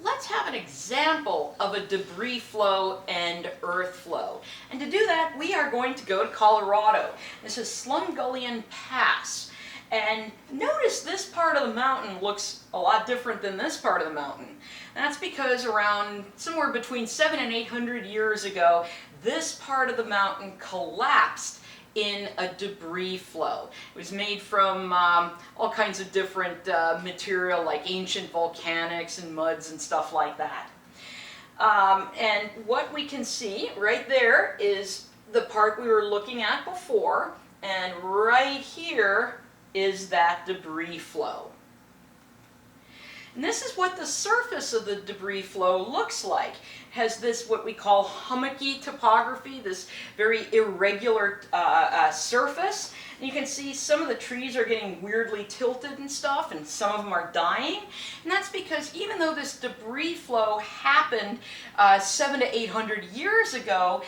let's have an example of a debris flow and earth flow. And to do that, we are going to go to Colorado. This is Slumgullion Pass. And notice this part of the mountain looks a lot different than this part of the mountain. And that's because around somewhere between 700 and 800 years ago, this part of the mountain collapsed in a debris flow. It was made from all kinds of different material like ancient volcanics and muds and stuff like that. And what we can see right there is the part we were looking at before, and right here is that debris flow. And this is what the surface of the debris flow looks like. It has this what we call hummocky topography, this very irregular surface. And you can see some of the trees are getting weirdly tilted and stuff, and some of them are dying. And that's because even though this debris flow happened 700 to 800 years ago,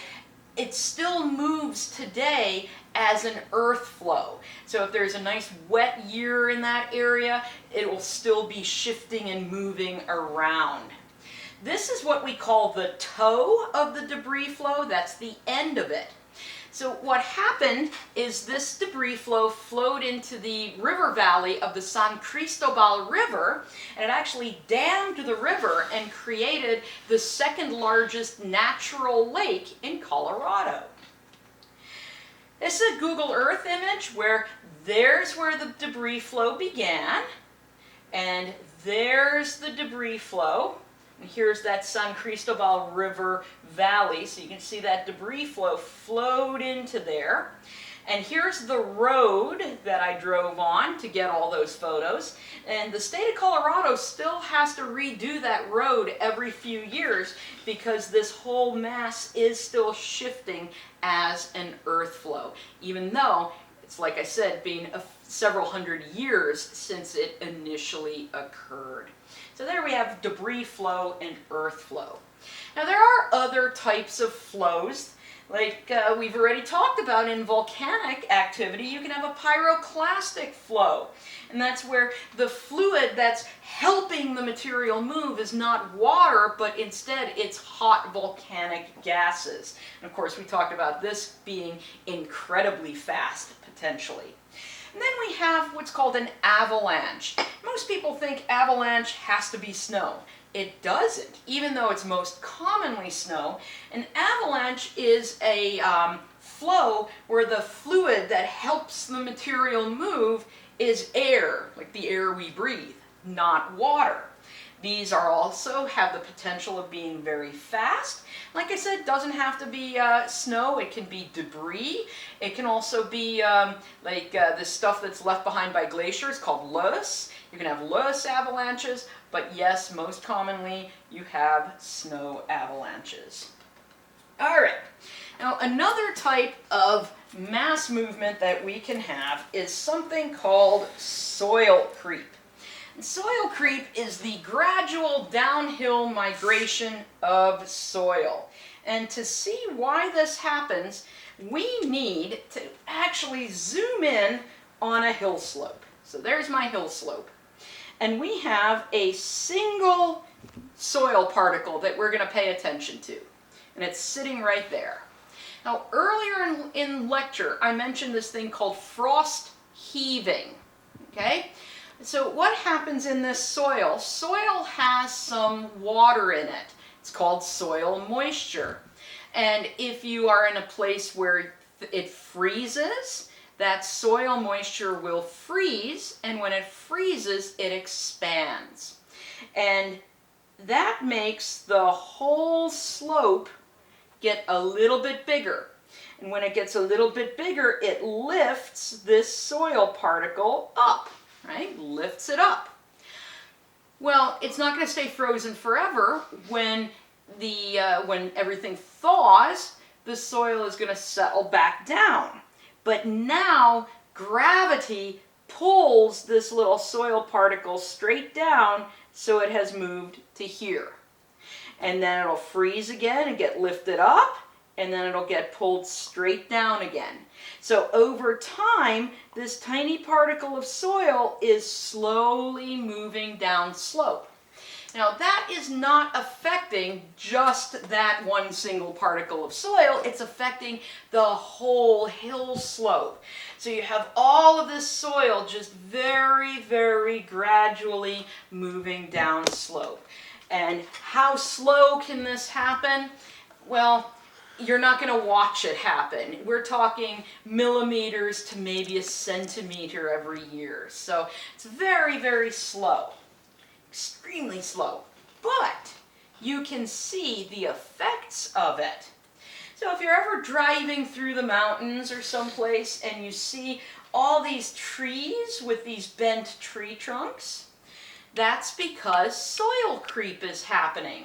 it still moves today as an earth flow. So if there's a nice wet year in that area, it will still be shifting and moving around. This is what we call the toe of the debris flow. That's the end of it. So what happened is this debris flow flowed into the river valley of the San Cristobal River, and it actually dammed the river and created the second largest natural lake in Colorado. This is a Google Earth image where there's where the debris flow began, and there's the debris flow. And here's that San Cristobal River valley, so you can see that debris flow flowed into there. And here's the road that I drove on to get all those photos. And the state of Colorado still has to redo that road every few years because this whole mass is still shifting as an earth flow, even though it's, like I said, been several hundred years since it initially occurred. So there we have debris flow and earth flow. Now there are other types of flows, like we've already talked about in volcanic activity. You can have a pyroclastic flow, and that's where the fluid that's helping the material move is not water, but instead it's hot volcanic gases. And of course we talked about this being incredibly fast, potentially. And then we have what's called an avalanche. Most people think avalanche has to be snow. It doesn't, even though it's most commonly snow. An avalanche is a flow where the fluid that helps the material move is air, like the air we breathe, not water. These are also have the potential of being very fast. Like I said, it doesn't have to be snow. It can be debris. It can also be the stuff that's left behind by glaciers called loess. You can have loess avalanches, but yes, most commonly you have snow avalanches. All right. Now another type of mass movement that we can have is something called soil creep. And soil creep is the gradual downhill migration of soil. And to see why this happens, we need to actually zoom in on a hill slope. So there's my hill slope. And we have a single soil particle that we're going to pay attention to. And it's sitting right there. Now earlier in lecture, I mentioned this thing called frost heaving. Okay? So what happens in this soil? Soil has some water in it. It's called soil moisture. And if you are in a place where it freezes, that soil moisture will freeze, and when it freezes, it expands. And that makes the whole slope get a little bit bigger. And when it gets a little bit bigger, it lifts this soil particle up. Right? Lifts it up. Well, it's not going to stay frozen forever. When everything thaws, the soil is going to settle back down. But now gravity pulls this little soil particle straight down, so it has moved to here. And then it'll freeze again and get lifted up, and then it'll get pulled straight down again. So over time, this tiny particle of soil is slowly moving down slope. Now that is not affecting just that one single particle of soil, it's affecting the whole hill slope. So you have all of this soil just very, very gradually moving down slope. And how slow can this happen? Well, you're not going to watch it happen. We're talking millimeters to maybe a centimeter every year. So it's very, very slow, extremely slow. But you can see the effects of it. So if you're ever driving through the mountains or someplace and you see all these trees with these bent tree trunks, that's because soil creep is happening.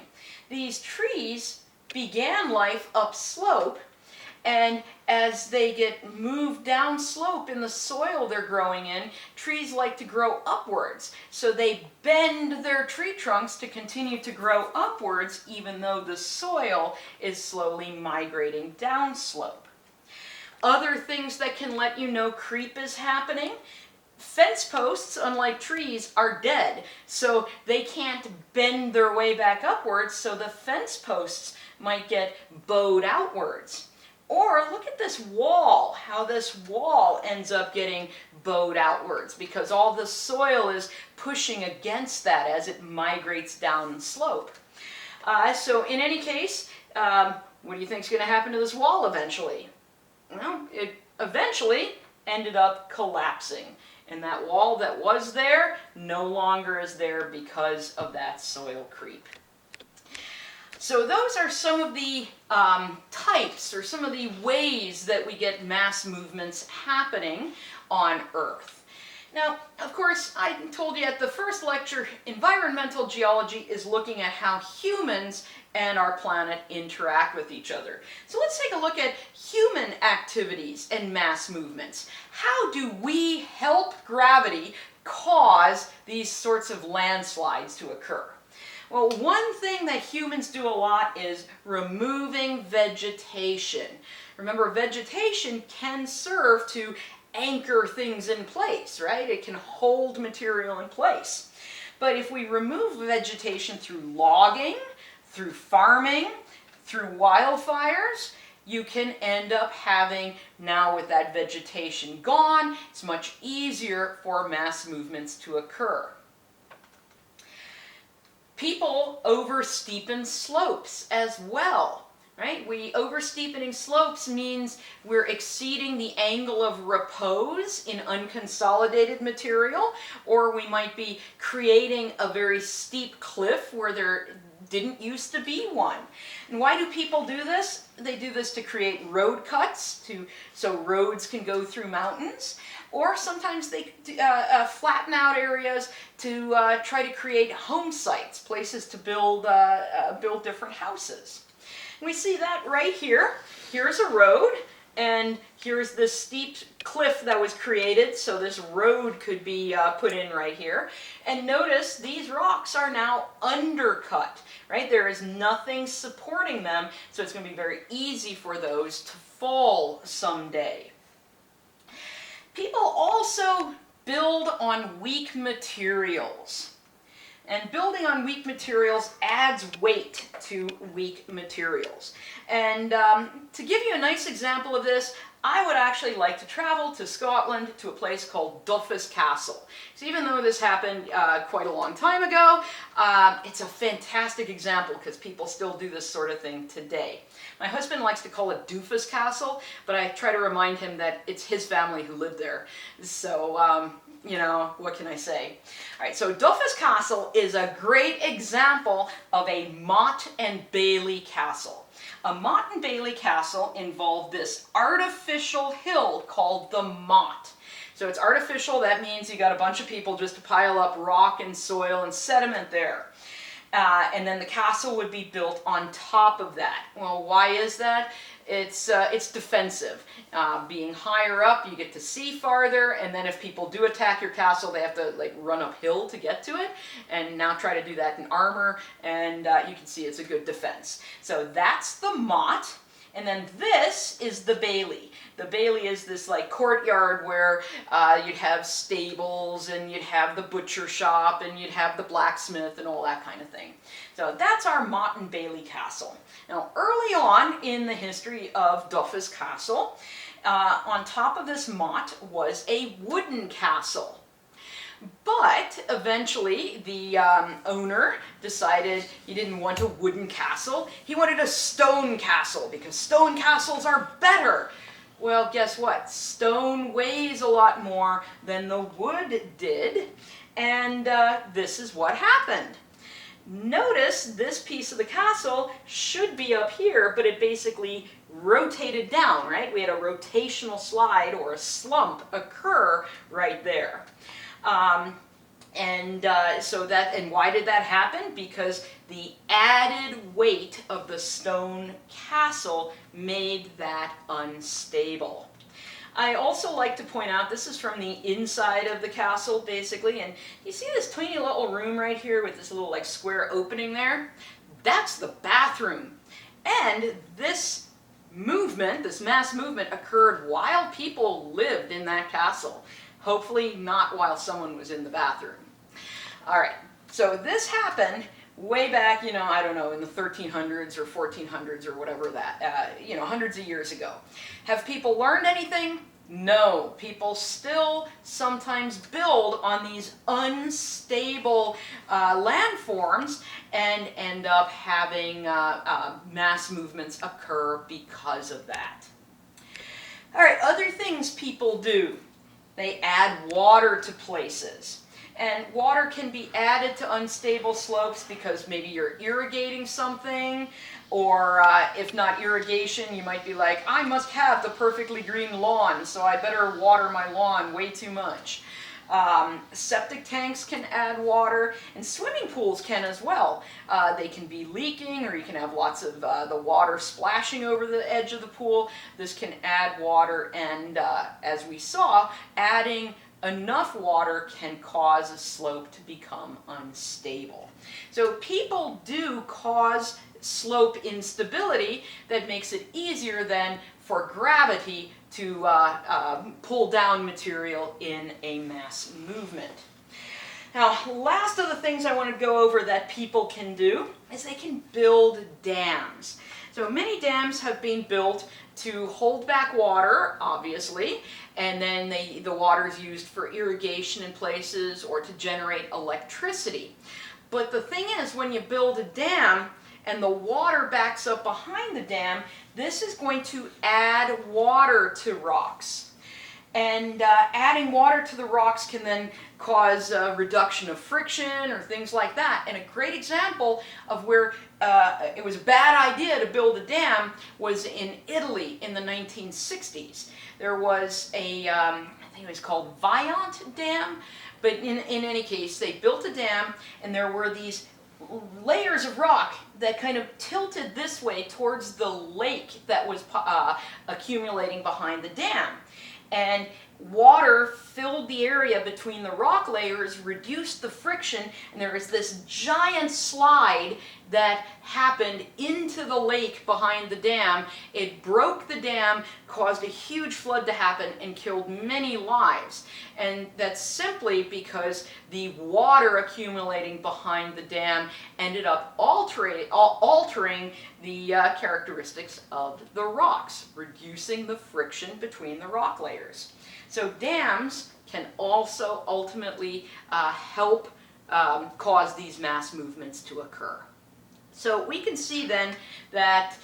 These trees began life upslope, and as they get moved down slope in the soil they're growing in, trees like to grow upwards. So they bend their tree trunks to continue to grow upwards even though the soil is slowly migrating down slope. Other things that can let you know creep is happening: fence posts, unlike trees, are dead, so they can't bend their way back upwards, so the fence posts might get bowed outwards. Or look at this wall, how this wall ends up getting bowed outwards because all the soil is pushing against that as it migrates down the slope. So in any case, what do you think is going to happen to this wall eventually? Well, it eventually ended up collapsing. And that wall that was there no longer is there because of that soil creep. So those are some of the types or some of the ways that we get mass movements happening on Earth. Now, of course, I told you at the first lecture, environmental geology is looking at how humans and our planet interact with each other. So let's take a look at human activities and mass movements. How do we help gravity cause these sorts of landslides to occur? Well, one thing that humans do a lot is removing vegetation. Remember, vegetation can serve to anchor things in place, right? It can hold material in place. But if we remove vegetation through logging, through farming, through wildfires, you can end up having, now with that vegetation gone, it's much easier for mass movements to occur. People oversteepen slopes as well, right? Oversteepening slopes means we're exceeding the angle of repose in unconsolidated material, or we might be creating a very steep cliff where there didn't used to be one. And why do people do this? They do this to create road cuts, so roads can go through mountains. Or sometimes they flatten out areas to try to create home sites, places to build different houses. And we see that right here. Here's a road, and here's this steep cliff that was created, so this road could be put in right here. And notice these rocks are now undercut, right? There is nothing supporting them, so it's going to be very easy for those to fall someday. People also build on weak materials. And building on weak materials adds weight to weak materials. And to give you a nice example of this, I would actually like to travel to Scotland to a place called Duffus Castle. So even though this happened quite a long time ago, it's a fantastic example because people still do this sort of thing today. My husband likes to call it Doofus Castle, but I try to remind him that it's his family who lived there. So, you know, what can I say? All right, so Duffus Castle is a great example of a Motte and Bailey castle. A Motte and Bailey castle involved this artificial hill called the Motte. So it's artificial, that means you got a bunch of people just to pile up rock and soil and sediment there. And then the castle would be built on top of that. Well, why is that? It's defensive. Being higher up, you get to see farther, and then if people do attack your castle, they have to like run uphill to get to it, and now try to do that in armor, and you can see it's a good defense. So that's the Motte, And then this is the bailey. The bailey is this like courtyard where you'd have stables and you'd have the butcher shop and you'd have the blacksmith and all that kind of thing. So that's our Motte and Bailey Castle. Now early on in the history of Duffus Castle, on top of this motte was a wooden castle. But eventually the owner decided he didn't want a wooden castle. He wanted a stone castle because stone castles are better. Well, guess what? Stone weighs a lot more than the wood did, and this is what happened. Notice this piece of the castle should be up here, but it basically rotated down, right? We had a rotational slide or a slump occur right there. And why did that happen? Because the added weight of the stone castle made that unstable. I also like to point out, this is from the inside of the castle basically, and you see this tiny little room right here with this little like square opening there? That's the bathroom. And this movement, this mass movement, occurred while people lived in that castle. Hopefully not while someone was in the bathroom. All right, so this happened way back, I don't know, in the 1300s or 1400s or whatever that, hundreds of years ago. Have people learned anything? No. People still sometimes build on these unstable landforms and end up having mass movements occur because of that. All right, other things people do. They add water to places. And water can be added to unstable slopes because maybe you're irrigating something, or if not irrigation, you might be like, I must have the perfectly green lawn, so I better water my lawn way too much. Septic tanks can add water, and swimming pools can as well. They can be leaking, or you can have lots of the water splashing over the edge of the pool. This can add water, and as we saw, adding enough water can cause a slope to become unstable. So people do cause slope instability that makes it easier then for gravity to pull down material in a mass movement. Now, last of the things I want to go over that people can do is they can build dams. So many dams have been built to hold back water, obviously, and then the water is used for irrigation in places or to generate electricity. But the thing is, when you build a dam and the water backs up behind the dam, this is going to add water to rocks. And adding water to the rocks can then cause a reduction of friction or things like that. And a great example of where it was a bad idea to build a dam was in Italy in the 1960s. There was a, I think it was called Viant Dam, but in any case, they built a dam and there were these layers of rock that kind of tilted this way towards the lake that was accumulating behind the dam. And water filled the area between the rock layers, reduced the friction, and there was this giant slide that happened into the lake behind the dam. It broke the dam, caused a huge flood to happen, and killed many lives. And that's simply because the water accumulating behind the dam ended up altering the characteristics of the rocks, reducing the friction between the rock layers. So dams can also ultimately help cause these mass movements to occur. So we can see then that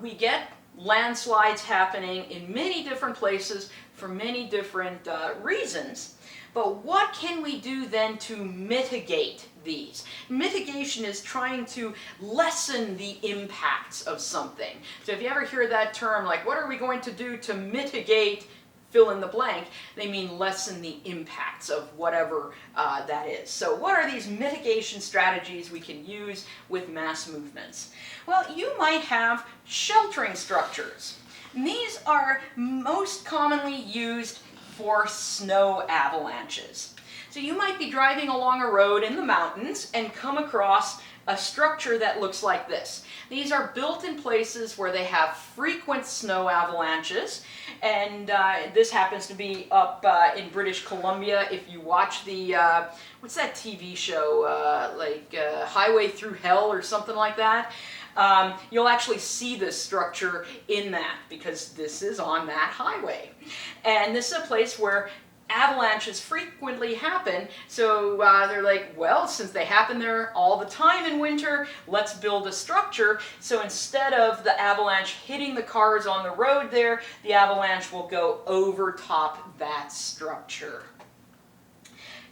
we get landslides happening in many different places for many different reasons. But what can we do then to mitigate these? Mitigation is trying to lessen the impacts of something. So if you ever hear that term, like, what are we going to do to mitigate fill in the blank, they mean lessen the impacts of whatever that is. So what are these mitigation strategies we can use with mass movements? Well, you might have sheltering structures. And these are most commonly used for snow avalanches. So you might be driving along a road in the mountains and come across a structure that looks like this. These are built in places where they have frequent snow avalanches, and this happens to be up in British Columbia. If you watch the, what's that TV show, Highway Through Hell or something like that, you'll actually see this structure in that, because this is on that highway. And this is a place where avalanches frequently happen, so they're like, well, since they happen there all the time in winter, let's build a structure. So instead of the avalanche hitting the cars on the road there, the avalanche will go over top that structure.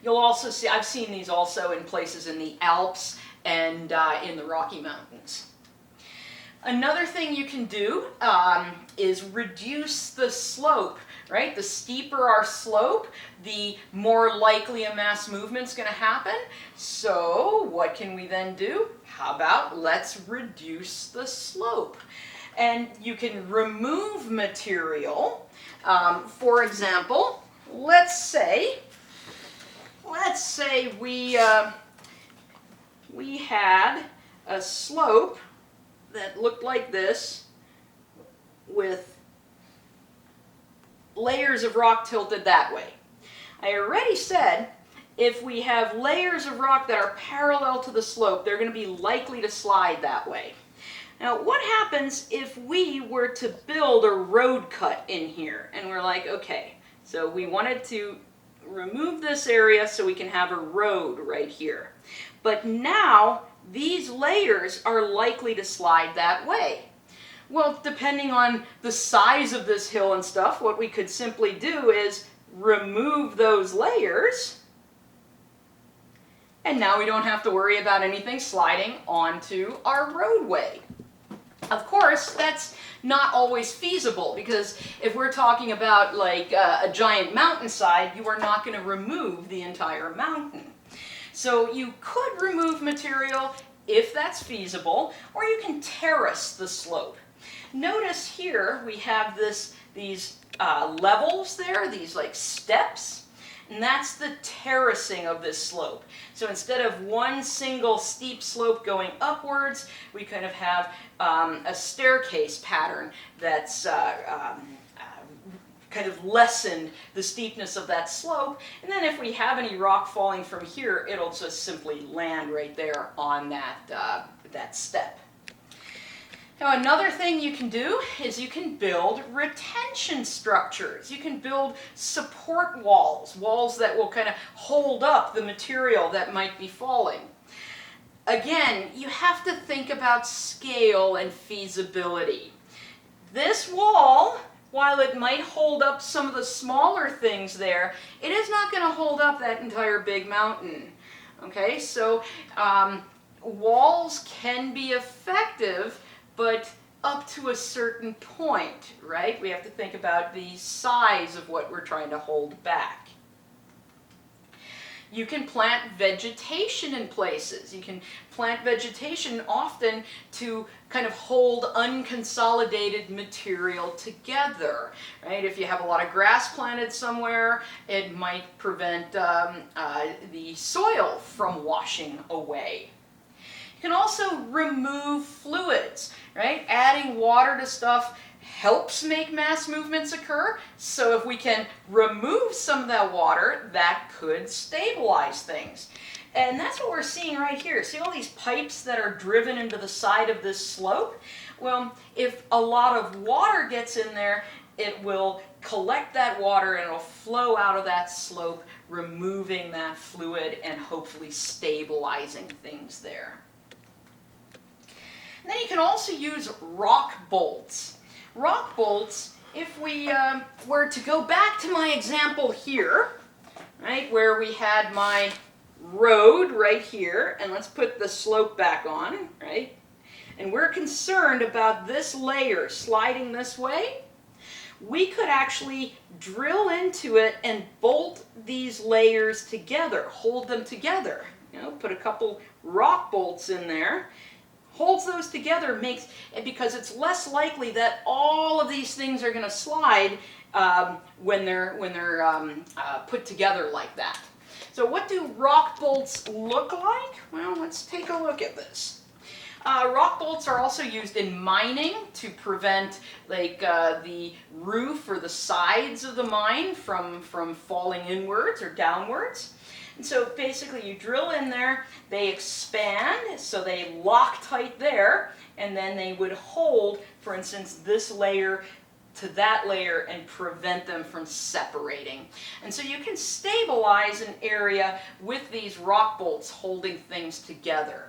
You'll also see, I've seen these also in places in the Alps and in the Rocky Mountains. Another thing you can do is reduce the slope, right? The steeper our slope, the more likely a mass movement's going to happen. So what can we then do? How about let's reduce the slope? And you can remove material. For example, let's say we had a slope that looked like this with layers of rock tilted that way. I already said if we have layers of rock that are parallel to the slope, they're going to be likely to slide that way. Now, what happens if we were to build a road cut in here? And we're like, okay, so we wanted to remove this area so we can have a road right here. But now these layers are likely to slide that way. Well, depending on the size of this hill and stuff, what we could simply do is remove those layers, and now we don't have to worry about anything sliding onto our roadway. Of course, that's not always feasible, because if we're talking about like a giant mountainside, you are not going to remove the entire mountain. So you could remove material if that's feasible, or you can terrace the slope. Notice here we have these levels there, these like steps, and that's the terracing of this slope. So instead of one single steep slope going upwards, we kind of have a staircase pattern that's kind of lessened the steepness of that slope. And then if we have any rock falling from here, it'll just simply land right there on that step. Now, another thing you can do is you can build retention structures. You can build support walls, walls that will kind of hold up the material that might be falling. Again, you have to think about scale and feasibility. This wall, while it might hold up some of the smaller things there, it is not going to hold up that entire big mountain. Okay, so walls can be effective, but up to a certain point, right? We have to think about the size of what we're trying to hold back. You can plant vegetation in places. You can plant vegetation often to kind of hold unconsolidated material together, right? If you have a lot of grass planted somewhere, it might prevent the soil from washing away. You can also remove fluids, right? Adding water to stuff helps make mass movements occur. So if we can remove some of that water, that could stabilize things. And that's what we're seeing right here. See all these pipes that are driven into the side of this slope? Well, if a lot of water gets in there, it will collect that water and it'll flow out of that slope, removing that fluid and hopefully stabilizing things there. And then you can also use rock bolts. Rock bolts, if we were to go back to my example here, right, where we had my road right here, and let's put the slope back on, right, and we're concerned about this layer sliding this way, we could actually drill into it and bolt these layers together, hold them together. You know, put a couple rock bolts in there, holds those together, because it's less likely that all of these things are going to slide when they're put together like that. So what do rock bolts look like? Well, let's take a look at this. Rock bolts are also used in mining to prevent the roof or the sides of the mine from falling inwards or downwards. And so basically you drill in there, they expand, so they lock tight there, and then they would hold, for instance, this layer to that layer and prevent them from separating. And so you can stabilize an area with these rock bolts holding things together.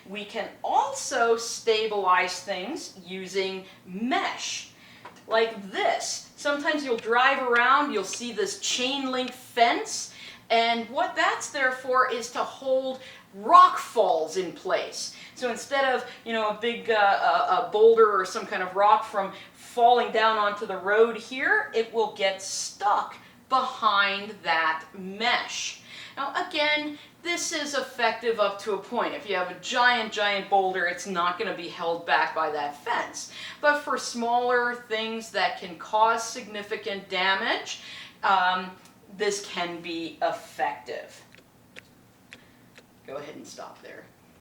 We can also stabilize things using mesh, like this. Sometimes you'll drive around, you'll see this chain link fence, and what that's there for is to hold rock falls in place. So instead of, a big a boulder or some kind of rock from falling down onto the road here, it will get stuck behind that mesh. Now again, this is effective up to a point. If you have a giant boulder, it's not going to be held back by that fence. But for smaller things that can cause significant damage, this can be effective. Go ahead and stop there.